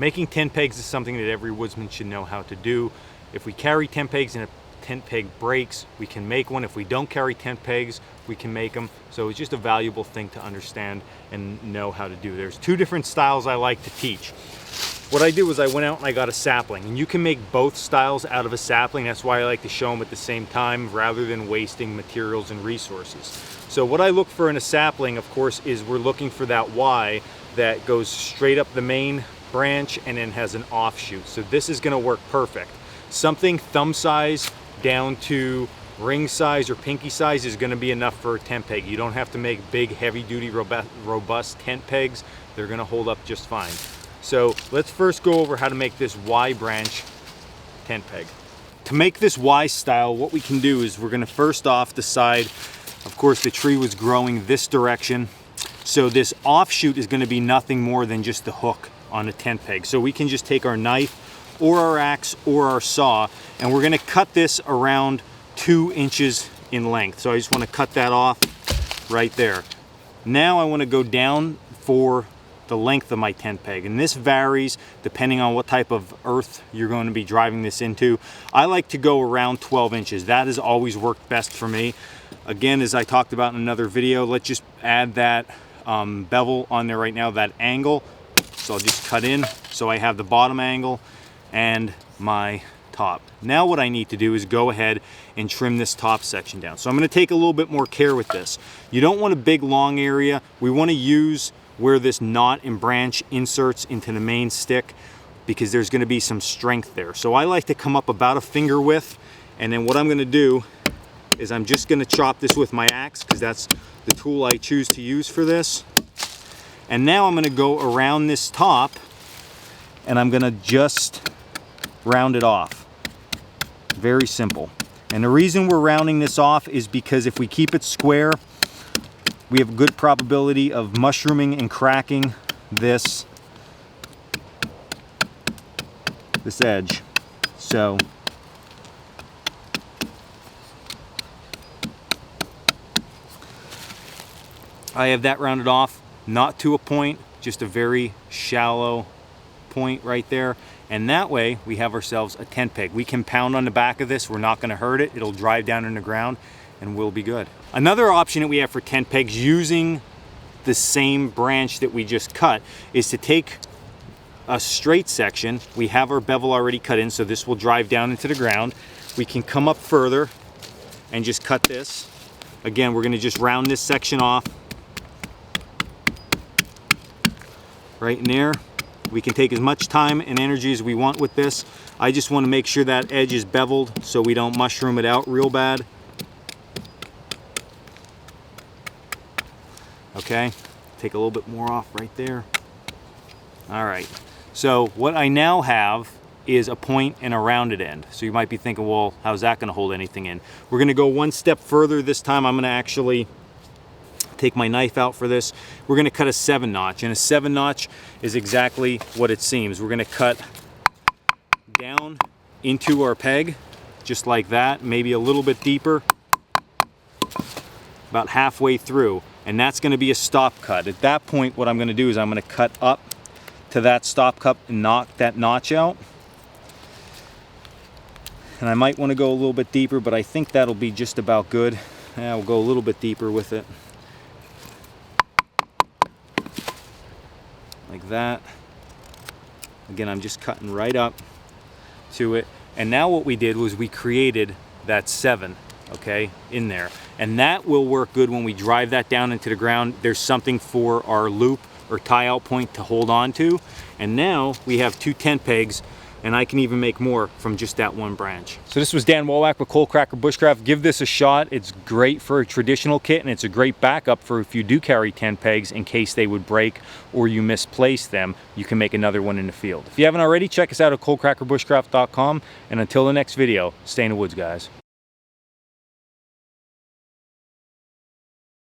Making tent pegs is something that every woodsman should know how to do. If we carry tent pegs and a tent peg breaks, we can make one. If we don't carry tent pegs, we can make them. So it's just a valuable thing to understand and know how to do. There's two different styles I like to teach. What I did was I went out and I got a sapling, and you can make both styles out of a sapling. That's why I like to show them at the same time rather than wasting materials and resources. So what I look for in a sapling, of course, is we're looking for that Y that goes straight up the main branch and then has an offshoot. So this is going to work perfect. Something thumb size down to ring size or pinky size is going to be enough for a tent peg. You don't have to make big, heavy-duty, robust tent pegs. They're going to hold up just fine. So let's first go over how to make this Y branch tent peg. To make this Y style, what we can do is we're going to first off decide, of course, the tree was growing this direction. So this offshoot is going to be nothing more than just the hook on a tent peg. So we can just take our knife or our axe or our saw, and we're going to cut this around 2 inches in length. So I just want to cut that off right there. Now I want to go down for the length of my tent peg, and this varies depending on what type of earth you're going to be driving this into. I like to go around 12 inches. That has always worked best for me. Again, as I talked about in another video, let's just add that bevel on there right now, that angle. So I'll just cut in so I have the bottom angle and my top. Now what I need to do is go ahead and trim this top section down. So I'm going to take a little bit more care with this. You don't want a big long area. We want to use where this knot and branch inserts into the main stick, because there's going to be some strength there. So I like to come up about a finger width, and then what I'm going to do is I'm just going to chop this with my axe, because that's the tool I choose to use for this. And now I'm going to go around this top and I'm going to just round it off. Very simple. And the reason we're rounding this off is because if we keep it square, we have a good probability of mushrooming and cracking this edge. So I have that rounded off, not to a point, just a very shallow point right there. And that way we have ourselves a tent peg. We can pound on the back of this. We're not going to hurt it. It'll drive down in the ground and we'll be good. Another option that we have for tent pegs using the same branch that we just cut is to take a straight section. We have our bevel already cut in, so this will drive down into the ground. We can come up further and just cut this. Again, we're going to just round this section off right in there. We can take as much time and energy as we want with this. I just want to make sure that edge is beveled so we don't mushroom it out real bad. Okay, take a little bit more off right there. All right, so what I now have is a point and a rounded end. So you might be thinking, well, how's that going to hold anything in? We're going to go one step further this time. I'm going to actually take my knife out for this. We're going to cut a 7-notch, and a 7-notch is exactly what it seems. We're going to cut down into our peg, just like that, maybe a little bit deeper, about halfway through, and that's going to be a stop cut. At that point, what I'm going to do is I'm going to cut up to that stop cut and knock that notch out. And I might want to go a little bit deeper, but I think that'll be just about good. Yeah, we'll go a little bit deeper with it. Like that. Again, I'm just cutting right up to it. And now what we did was we created that 7, okay, in there. And that will work good when we drive that down into the ground. There's something for our loop or tie out point to hold on to. And now we have 2 tent pegs, and I can even make more from just that one branch. So this was Dan Wolak with Cold Cracker Bushcraft. Give this a shot. It's great for a traditional kit, and it's a great backup for if you do carry tent pegs in case they would break or you misplace them, you can make another one in the field. If you haven't already, check us out at coldcrackerbushcraft.com, and until the next video, stay in the woods, guys.